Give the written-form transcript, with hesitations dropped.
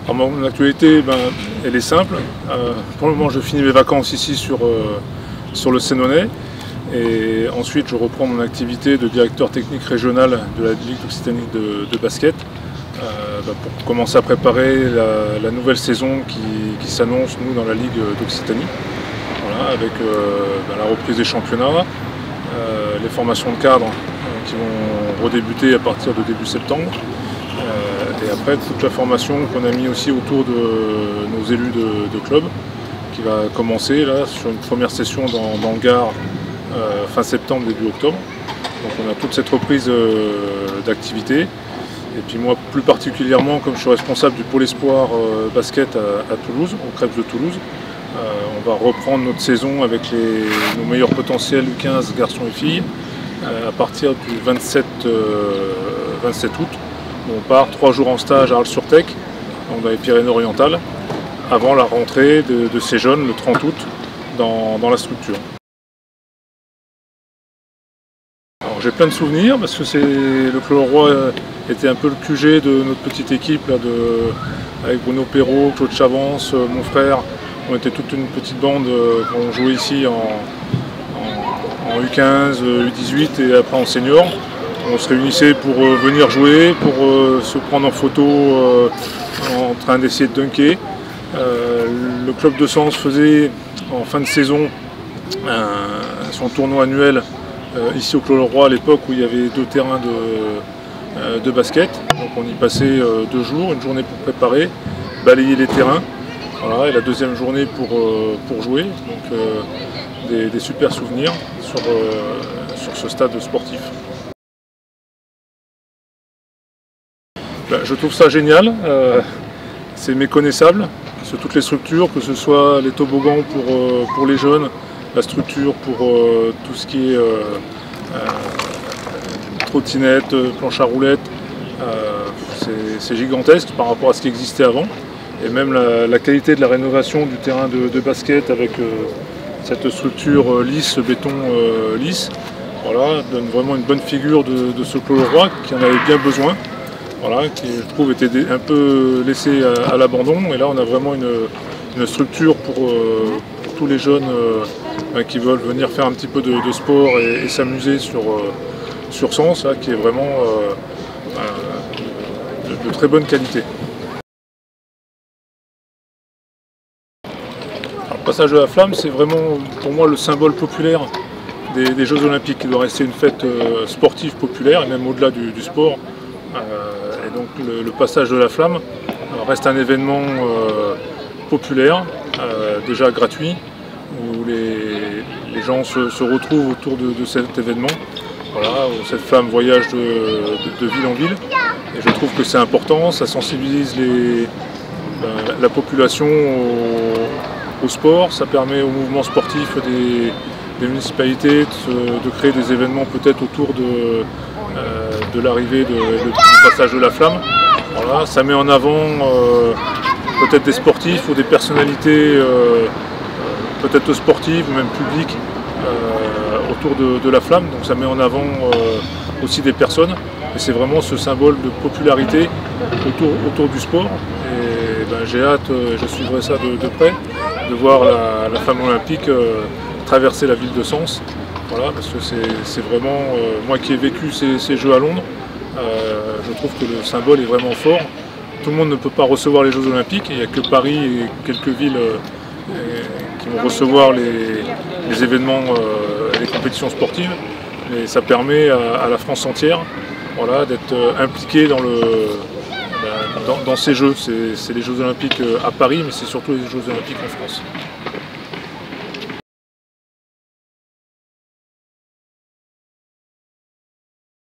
Alors, mon actualité, elle est simple. Pour le moment, je finis mes vacances ici sur le Sénonnais. Et ensuite, je reprends mon activité de directeur technique régional de la Ligue d'Occitanie de basket pour commencer à préparer la nouvelle saison qui s'annonce, nous, dans la Ligue d'Occitanie. Voilà, avec la reprise des championnats, les formations de cadres qui vont redébuter à partir de début septembre. Et après, toute la formation qu'on a mis aussi autour de nos élus de club, qui va commencer là sur une première session dans le Gard fin septembre, début octobre. Donc on a toute cette reprise d'activité. Et puis moi, plus particulièrement, comme je suis responsable du pôle espoir basket à Toulouse, au Crêpes de Toulouse, on va reprendre notre saison avec nos meilleurs potentiels U15 garçons et filles à partir du 27 août. On part 3 jours en stage à Arles-sur-Tech, dans les Pyrénées-Orientales, avant la rentrée de ces jeunes le 30 août dans la structure. J'ai plein de souvenirs parce que le Clos Roi était un peu le QG de notre petite équipe là, avec Bruno Perrault, Claude Chavance, mon frère. On était toute une petite bande quand on jouait ici en U15, U18 et après en senior. On se réunissait pour venir jouer, pour se prendre en photo en train d'essayer de dunker. Le club de Sens faisait en fin de saison son tournoi annuel ici au Clos Roi à l'époque où il y avait 2 terrains de basket. Donc on y passait 2 jours, une journée pour préparer, balayer les terrains. Voilà, et la deuxième journée pour jouer. Donc des super souvenirs sur ce stade sportif. Je trouve ça génial, c'est méconnaissable, sur toutes les structures, que ce soit les toboggans pour les jeunes, la structure pour tout ce qui est trottinette, planche à roulettes, c'est gigantesque par rapport à ce qui existait avant. Et même la qualité de la rénovation du terrain de basket avec cette structure lisse, béton lisse, voilà, donne vraiment une bonne figure de ce Clos Roi qui en avait bien besoin. Voilà, qui je trouve était un peu laissé à l'abandon, et là on a vraiment une structure pour tous les jeunes qui veulent venir faire un petit peu de sport et s'amuser sur Sens, là, qui est vraiment de très bonne qualité. Alors, le passage de la flamme, c'est vraiment pour moi le symbole populaire des Jeux Olympiques, qui doit rester une fête sportive populaire, et même au-delà du sport. Et donc le passage de la flamme reste un événement populaire, déjà gratuit, où les gens se retrouvent autour de cet événement. Voilà, où cette flamme voyage de ville en ville. Et je trouve que c'est important, ça sensibilise la population au sport, ça permet au mouvement sportif des municipalités de créer des événements peut-être autour de l'arrivée du passage de la flamme. Voilà, ça met en avant peut-être des sportifs ou des personnalités peut-être sportives ou même publiques autour de la flamme. Donc ça met en avant aussi des personnes. Et c'est vraiment ce symbole de popularité autour du sport. Et j'ai hâte, je suivrai ça de près, de voir la flamme olympique traverser la ville de Sens. Voilà, parce que c'est vraiment, moi qui ai vécu ces Jeux à Londres, je trouve que le symbole est vraiment fort. Tout le monde ne peut pas recevoir les Jeux Olympiques, il n'y a que Paris et quelques villes qui vont recevoir les événements, les compétitions sportives. Et ça permet à la France entière, voilà, d'être impliquée dans ces Jeux. C'est les Jeux Olympiques à Paris, mais c'est surtout les Jeux Olympiques en France.